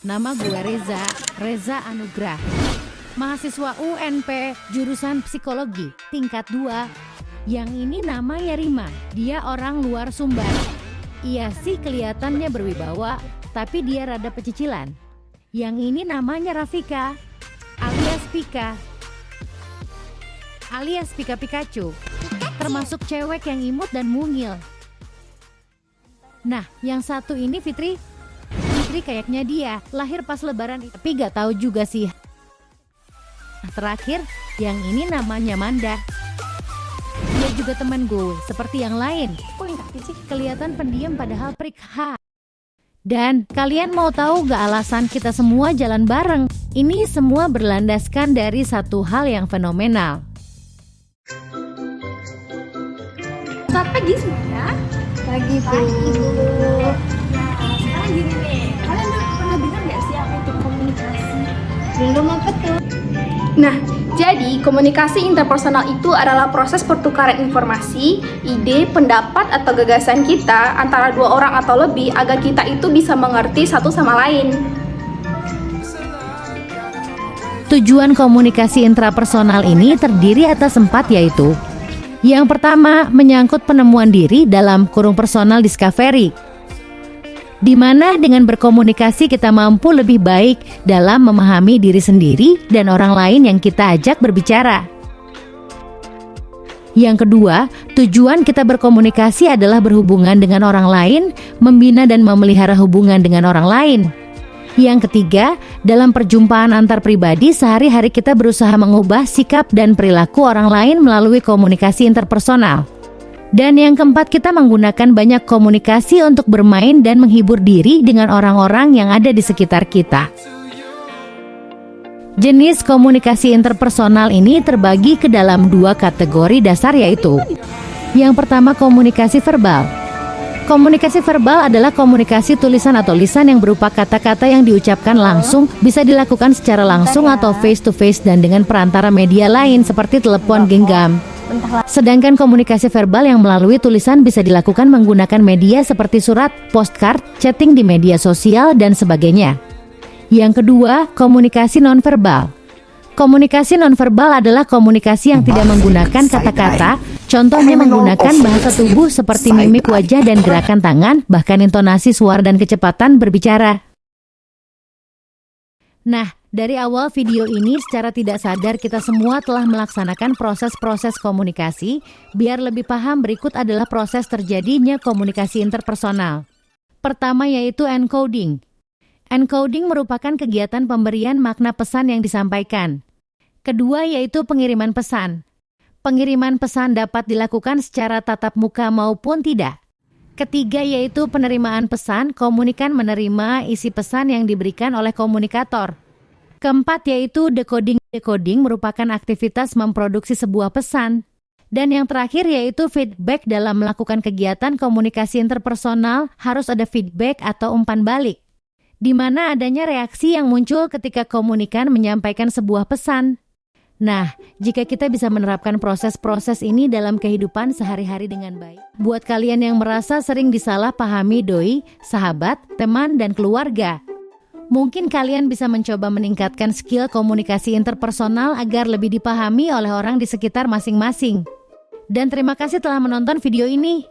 Nama gue Reza Anugrah. Mahasiswa UNP jurusan psikologi tingkat 2. Yang ini namanya Rima. Dia orang luar Sumbar. Iya sih kelihatannya berwibawa, tapi dia rada pecicilan. Yang ini namanya Rafika alias Pika. Alias Pika Pikachu. Termasuk cewek yang imut dan mungil. Nah, yang satu ini Fitri kayaknya dia lahir pas lebaran, tapi gak tahu juga sih. Nah, terakhir, yang ini namanya Manda. Dia juga teman gue, seperti yang lain. Kelihatan pendiam padahal prik. Dan kalian mau tahu gak alasan kita semua jalan bareng? Ini semua berlandaskan dari satu hal yang fenomenal. Selamat pagi semuanya. Pagi Bu. Nah, sekarang gini nih, kalian udah pernah dengar nggak sih apa itu komunikasi? Belum apa tuh? Nah, jadi komunikasi interpersonal itu adalah proses pertukaran informasi, ide, pendapat atau gagasan kita antara dua orang atau lebih agar kita itu bisa mengerti satu sama lain. Tujuan komunikasi intrapersonal ini terdiri atas 4, yaitu: yang pertama, menyangkut penemuan diri dalam kurung personal discovery, di mana dengan berkomunikasi kita mampu lebih baik dalam memahami diri sendiri dan orang lain yang kita ajak berbicara. Yang kedua, tujuan kita berkomunikasi adalah berhubungan dengan orang lain, membina dan memelihara hubungan dengan orang lain. Yang ketiga, dalam perjumpaan antar pribadi sehari-hari kita berusaha mengubah sikap dan perilaku orang lain melalui komunikasi interpersonal. Dan yang keempat, kita menggunakan banyak komunikasi untuk bermain dan menghibur diri dengan orang-orang yang ada di sekitar kita. Jenis komunikasi interpersonal ini terbagi ke dalam 2 kategori dasar, yaitu: yang pertama, komunikasi verbal. Komunikasi verbal adalah komunikasi tulisan atau lisan yang berupa kata-kata yang diucapkan langsung, bisa dilakukan secara langsung atau face to face dan dengan perantara media lain seperti telepon genggam. Sedangkan komunikasi verbal yang melalui tulisan bisa dilakukan menggunakan media seperti surat, postcard, chatting di media sosial, dan sebagainya. Yang kedua, komunikasi nonverbal. Komunikasi nonverbal adalah komunikasi yang tidak menggunakan kata-kata, contohnya menggunakan bahasa tubuh seperti mimik wajah dan gerakan tangan, bahkan intonasi suara dan kecepatan berbicara. Nah, dari awal video ini secara tidak sadar kita semua telah melaksanakan proses-proses komunikasi. Biar lebih paham, berikut adalah proses terjadinya komunikasi interpersonal. Pertama yaitu encoding. Encoding merupakan kegiatan pemberian makna pesan yang disampaikan. Kedua yaitu pengiriman pesan. Pengiriman pesan dapat dilakukan secara tatap muka maupun tidak. Ketiga yaitu penerimaan pesan, komunikan menerima isi pesan yang diberikan oleh komunikator. Keempat yaitu decoding. Decoding merupakan aktivitas memproduksi sebuah pesan. Dan yang terakhir yaitu feedback. Dalam melakukan kegiatan komunikasi interpersonal harus ada feedback atau umpan balik, di mana adanya reaksi yang muncul ketika komunikan menyampaikan sebuah pesan. Nah, jika kita bisa menerapkan proses-proses ini dalam kehidupan sehari-hari dengan baik. Buat kalian yang merasa sering disalahpahami doi, sahabat, teman, dan keluarga, mungkin kalian bisa mencoba meningkatkan skill komunikasi interpersonal agar lebih dipahami oleh orang di sekitar masing-masing. Dan terima kasih telah menonton video ini.